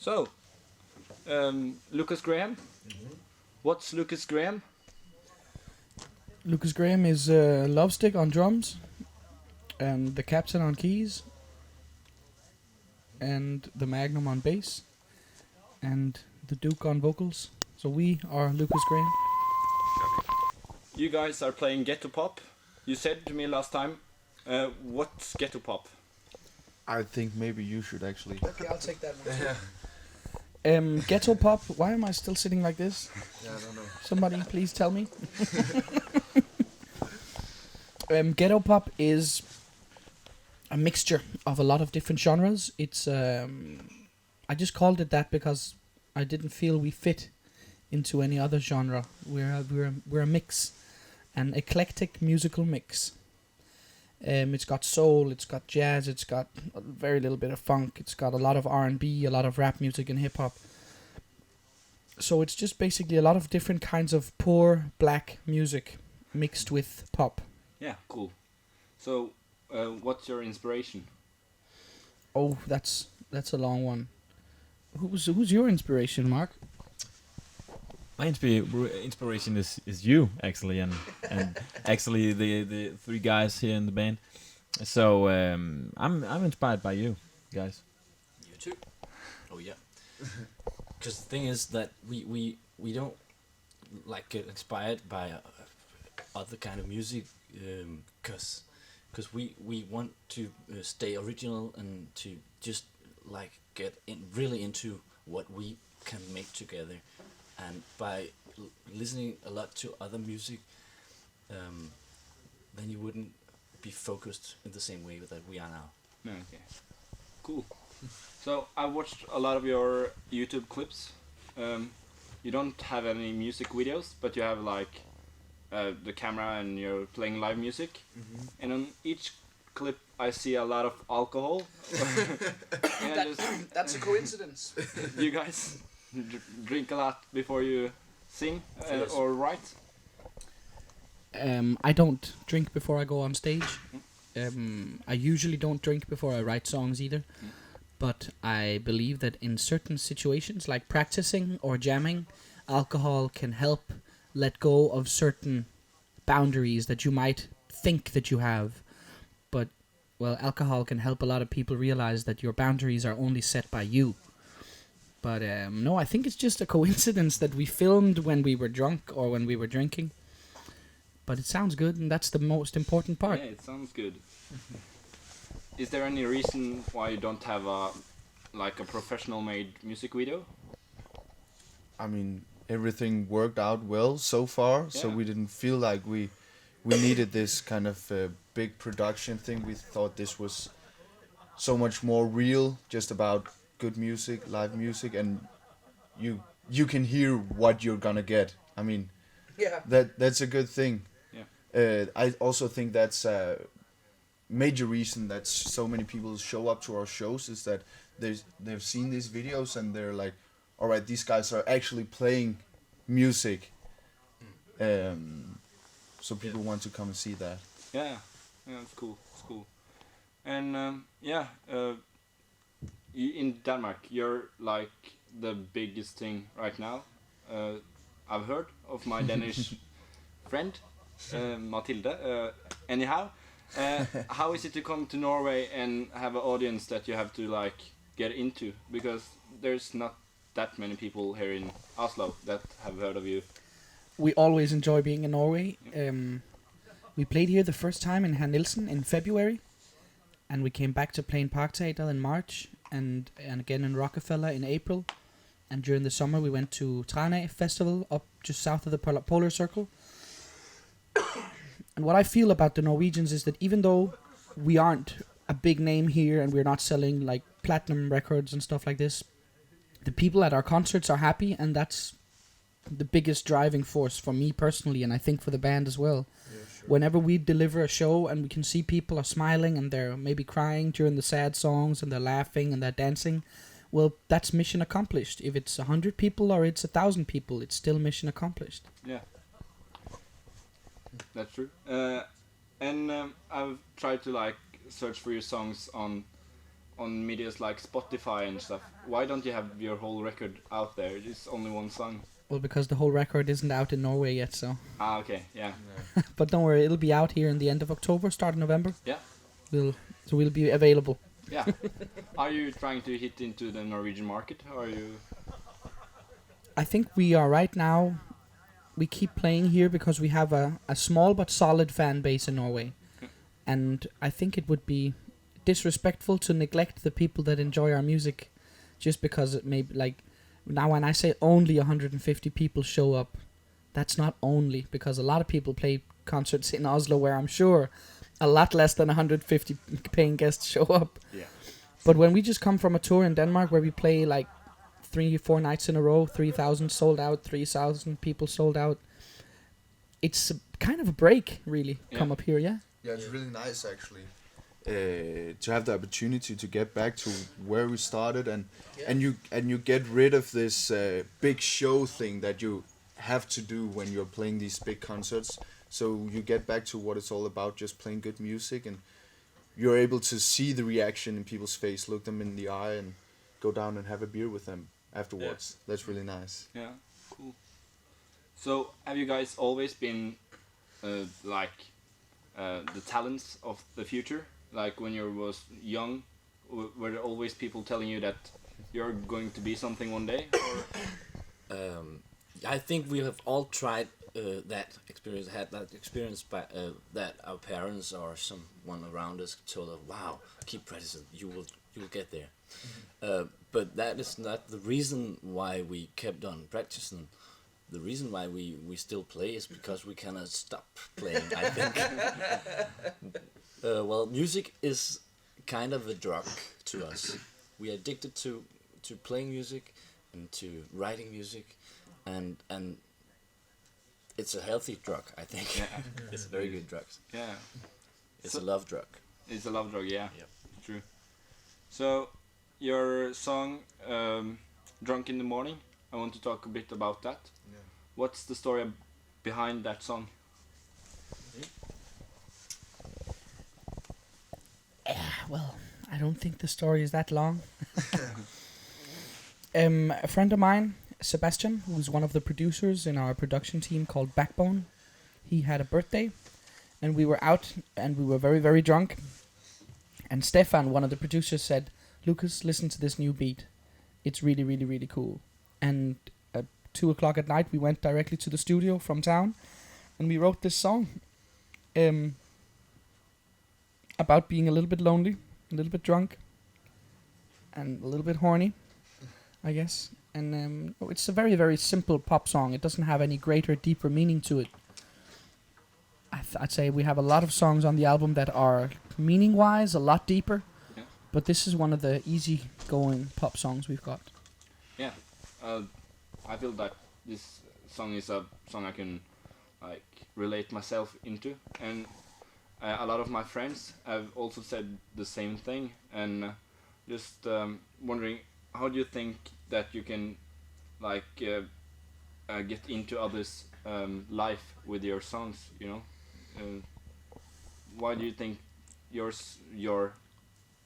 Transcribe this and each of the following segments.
So, Lukas Graham. What's Lukas Graham? Lukas Graham is Love Stick on drums, and the Captain on keys, and the Magnum on bass, and the Duke on vocals. So we are Lukas Graham. You guys are playing ghetto pop. You said to me last time, what's ghetto pop? I think maybe you should actually. Okay, I'll take that one. Ghetto pop. Why am I still sitting like this? Yeah, I don't know. Somebody, please tell me. Ghetto pop is a mixture of a lot of different genres. It's I just called it that because I didn't feel we fit into any other genre. We're a mix, an eclectic musical mix. It's got soul, it's got jazz, it's got a very little bit of funk, it's got a lot of R&B, a lot of rap music and hip hop. So it's just basically a lot of different kinds of poor black music mixed with pop. Yeah, cool. So, what's your inspiration? Oh, that's a long one. Who's your inspiration, Mark? My inspiration is you, actually, and actually the three guys here in the band. So I'm inspired by you guys. You too. Oh yeah. Because the thing is that we don't like get inspired by other kind of music, because we want to stay original and to just like get really into what we can make together. And by listening a lot to other music, then you wouldn't be focused in the same way that we are now. Okay, cool. So I watched a lot of your YouTube clips. You don't have any music videos, but you have like the camera and you're playing live music. And on each clip I see a lot of alcohol. That's a coincidence. You guys drink a lot before you sing or write? I don't drink before I go on stage. I usually don't drink before I write songs either. But I believe that in certain situations, like practicing or jamming, alcohol can help let go of certain boundaries that you might think that you have. But, well, alcohol can help a lot of people realize that your boundaries are only set by you. But no, I think it's just a coincidence that we filmed when we were drunk or when we were drinking. But it sounds good, and that's the most important part. Yeah, it sounds good. Is there any reason why you don't have a professional-made music video? I mean, everything worked out well so far, so we didn't feel like we needed this kind of big production thing. We thought this was so much more real, just about good music, live music, and you can hear what you're gonna get. I mean, that's a good thing. Yeah. I also think that's a major reason that so many people show up to our shows is that they've seen these videos and they're like, all right, these guys are actually playing music. So people want to come and see that. Yeah, it's cool. It's cool. And in Denmark, you're like the biggest thing right now. I've heard of my Danish friend, Mathilde. Anyhow, how is it to come to Norway and have an audience that you have to like get into? Because there's not that many people here in Oslo that have heard of you. We always enjoy being in Norway. We played here the first time in Herr Nielsen in February, and we came back to play in Parkteateret in March, and again in Rockefeller in April. And during the summer we went to Trane Festival up just south of the Polar Circle. And what I feel about the Norwegians is that even though we aren't a big name here and we're not selling like platinum records and stuff like this, the people at our concerts are happy, and that's the biggest driving force for me personally, and I think for the band as well. Yeah, sure. Whenever we deliver a show and we can see people are smiling and they're maybe crying during the sad songs and they're laughing and they're dancing, well, that's mission accomplished. If it's 100 people or it's 1,000 people, it's still mission accomplished. Yeah, that's true. And I've tried to like search for your songs on on medias like Spotify and stuff. Why don't you have your whole record out there? It's only one song. Well, because the whole record isn't out in Norway yet, so. Ah, okay, yeah. But don't worry, it'll be out here in the end of October, start of November. Yeah. We'll be available. Yeah. Are you trying to hit into the Norwegian market, or are you? I think we are right now. We keep playing here because we have a small but solid fan base in Norway. And I think it would be disrespectful to neglect the people that enjoy our music just because it may be like now when I say only 150 people show up, that's not only, because a lot of people play concerts in Oslo where I'm sure a lot less than 150 paying guests show up. Yeah. But when we just come from a tour in Denmark where we play like 3-4 nights in a row, 3,000 sold out, 3,000 people sold out, it's kind of a break, really. Yeah. Come up here, yeah. Yeah, it's really nice actually to have the opportunity to get back to where we started and you get rid of this big show thing that you have to do when you're playing these big concerts. So you get back to what it's all about, just playing good music, and you're able to see the reaction in people's face, look them in the eye, and go down and have a beer with them afterwards. Yeah. That's really nice. Yeah, cool. So have you guys always been the talents of the future? Like when you was young, were there always people telling you that you're going to be something one day? Or? I think we have all tried had that experience by that our parents or someone around us told us, "Wow, keep practicing, you will get there." But that is not the reason why we kept on practicing. The reason why we still play is because we cannot stop playing, I think. Well, music is kind of a drug to us. We are addicted to playing music and to writing music, and it's a healthy drug, I think. Yeah. It's a very good drug. Yeah. It's a love drug. It's a love drug, yeah. Yep. True. So, your song, Drunk in the Morning, I want to talk a bit about that. Yeah. What's the story behind that song? Well, I don't think the story is that long. A friend of mine, Sebastian, who's one of the producers in our production team called Backbone, he had a birthday, and we were out, and we were very, very drunk. And Stefan, one of the producers, said, "Lukas, listen to this new beat. It's really, really, really cool." And at 2 o'clock at night, we went directly to the studio from town, and we wrote this song. About being a little bit lonely, a little bit drunk, and a little bit horny, I guess. And it's a very, very simple pop song. It doesn't have any greater, deeper meaning to it. I'd say we have a lot of songs on the album that are, meaning-wise, a lot deeper. Yeah. But this is one of the easy-going pop songs we've got. Yeah. I feel that this song is a song I can like relate myself into, and a lot of my friends have also said the same thing, and just wondering, how do you think that you can like get into others' life with your songs, you know? Why do you think your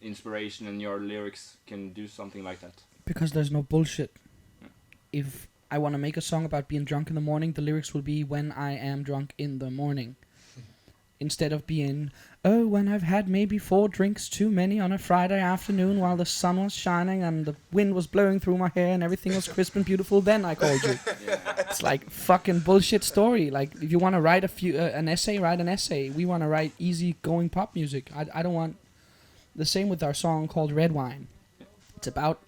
inspiration and your lyrics can do something like that? Because there's no bullshit. Yeah. If I want to make a song about being drunk in the morning, the lyrics will be when I am drunk in the morning. Instead of being, oh, when I've had maybe 4 drinks too many on a Friday afternoon while the sun was shining and the wind was blowing through my hair and everything was crisp and beautiful, then I called you. Yeah. It's like fucking bullshit story. Like, if you want to write an essay, write an essay. We want to write easy-going pop music. I don't want... The same with our song called Red Wine. It's about...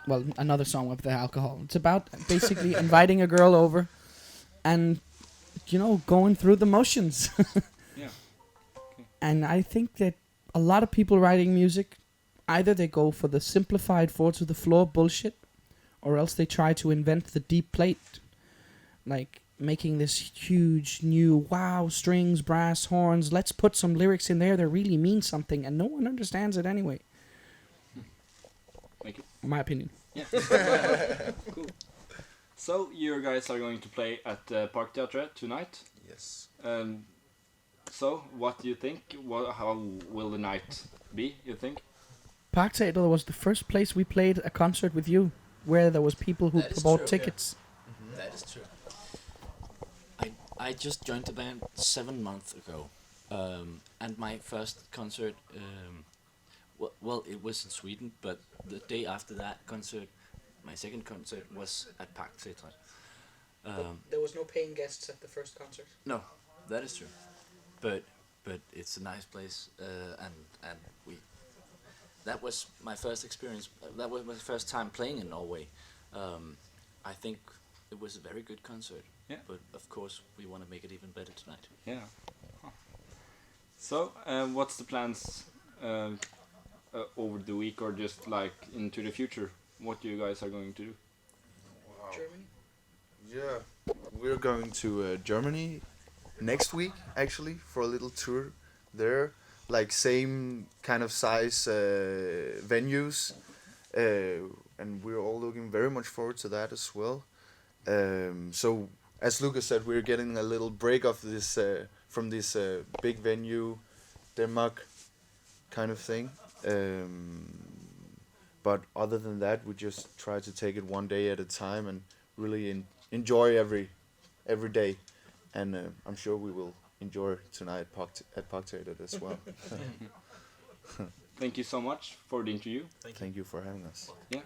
Well, another song with the alcohol. It's about basically inviting a girl over and, you know, going through the motions. Yeah. And I think that a lot of people writing music, either they go for the simplified four to the floor bullshit, or else they try to invent the deep plate, like making this huge new wow, strings, brass, horns, let's put some lyrics in there that really mean something, and no one understands it anyway. Thank you. My opinion. Yeah. Cool. So you guys are going to play at Parkteateret tonight. Yes. So what do you think? How will the night be, you think? Parkteateret was the first place we played a concert with you, where there was people who That is bought true, tickets. That is true. I just joined the band 7 months ago, and my first concert, well, it was in Sweden, but the day after that concert, my second concert was at Parkteateret. There was no paying guests at the first concert. No, that is true, but it's a nice place, and that was my first experience. That was my first time playing in Norway. I think it was a very good concert. Yeah. But of course, we want to make it even better tonight. Yeah. Huh. So, what's the plans over the week or just like into the future? What you guys are going to do? Wow. Germany. Yeah, we're going to Germany next week actually for a little tour there, like same kind of size venues, and we're all looking very much forward to that as well. So as Lukas said, we're getting a little break of this from this big venue, Denmark kind of thing. But other than that, we just try to take it one day at a time and really enjoy every day. And I'm sure we will enjoy tonight at Parkteateret as well. Thank you so much for the interview. Thank you for having us. Yeah.